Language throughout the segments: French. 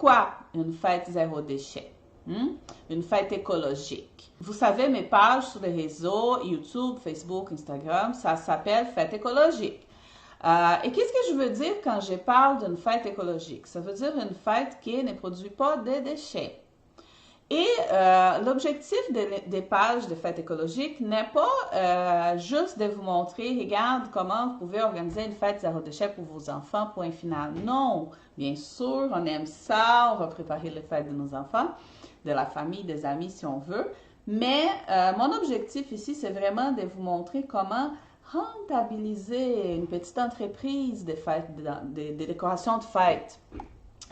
pourquoi une fête zéro déchet? Une fête écologique. Vous savez, mes pages sur les réseaux, YouTube, Facebook, Instagram, ça s'appelle fête écologique. Et qu'est-ce que je veux dire quand je parle d'une fête écologique? Ça veut dire une fête qui ne produit pas de déchets. Et l'objectif des pages de fête écologique n'est pas juste de vous montrer, regarde comment vous pouvez organiser une fête zéro déchet pour vos enfants, point final. Non, bien sûr, on aime ça, on va préparer les fêtes de nos enfants, de la famille, des amis si on veut. Mais mon objectif ici, c'est vraiment de vous montrer comment rentabiliser une petite entreprise de fêtes, de décoration de fêtes.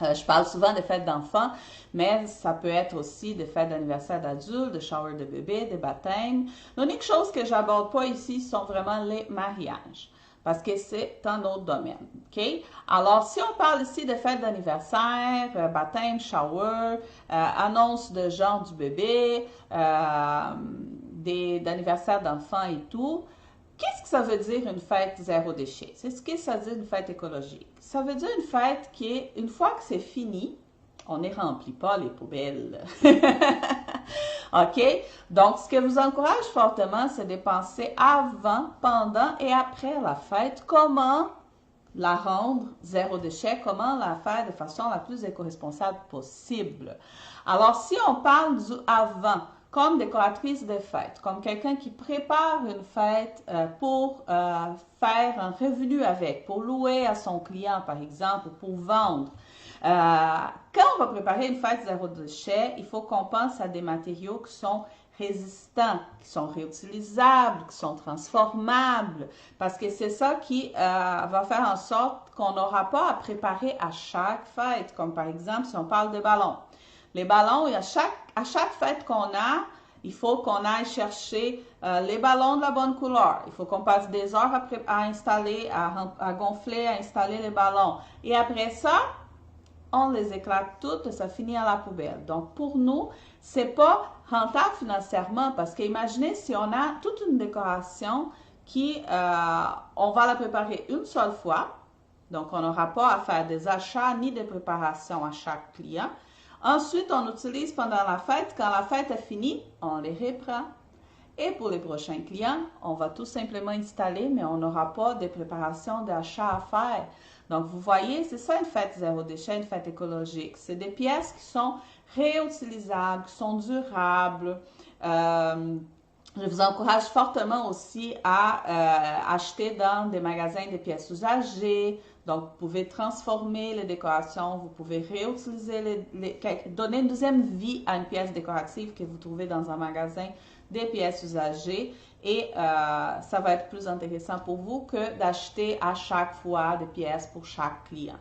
Je parle souvent des fêtes d'enfants, mais ça peut être aussi des fêtes d'anniversaire d'adultes, de shower de bébés, des baptêmes. L'unique chose que j'aborde pas ici sont vraiment les mariages, parce que c'est un autre domaine, ok? Alors, si on parle ici de fêtes d'anniversaire, baptême, shower, annonce de genre du bébé, d'anniversaire d'enfants et tout, qu'est-ce que ça veut dire une fête zéro déchet? C'est ce que ça veut dire une fête écologique. Ça veut dire une fête qui est, une fois que c'est fini, on ne remplit pas les poubelles. OK? Donc, ce que je vous encourage fortement, c'est de penser avant, pendant et après la fête, comment la rendre zéro déchet, comment la faire de façon la plus éco-responsable possible. Alors, si on parle du avant, comme décoratrice de fête, comme quelqu'un qui prépare une fête pour faire un revenu avec, pour louer à son client, par exemple, ou pour vendre. Quand on va préparer une fête zéro déchet, il faut qu'on pense à des matériaux qui sont résistants, qui sont réutilisables, qui sont transformables, parce que c'est ça qui va faire en sorte qu'on n'aura pas à préparer à chaque fête, comme par exemple si on parle de ballons. Les ballons, à chaque fête qu'on a, il faut qu'on aille chercher les ballons de la bonne couleur. Il faut qu'on passe des heures à installer, à gonfler, à installer les ballons. Et après ça, on les éclate toutes et ça finit à la poubelle. Donc, pour nous, c'est pas rentable financièrement parce qu'imaginez si on a toute une décoration qui, on va la préparer une seule fois. Donc, on n'aura pas à faire des achats ni de préparation à chaque client. Ensuite, on utilise pendant la fête. Quand la fête est finie, on les reprend. Et pour les prochains clients, on va tout simplement installer, mais on n'aura pas de préparation d'achat à faire. Donc, vous voyez, c'est ça une fête zéro déchet, une fête écologique. C'est des pièces qui sont réutilisables, qui sont durables. Je vous encourage fortement aussi à acheter dans des magasins des pièces usagées. Donc, vous pouvez transformer les décorations, vous pouvez réutiliser, donner une deuxième vie à une pièce décorative que vous trouvez dans un magasin des pièces usagées. Et ça va être plus intéressant pour vous que d'acheter à chaque fois des pièces pour chaque client.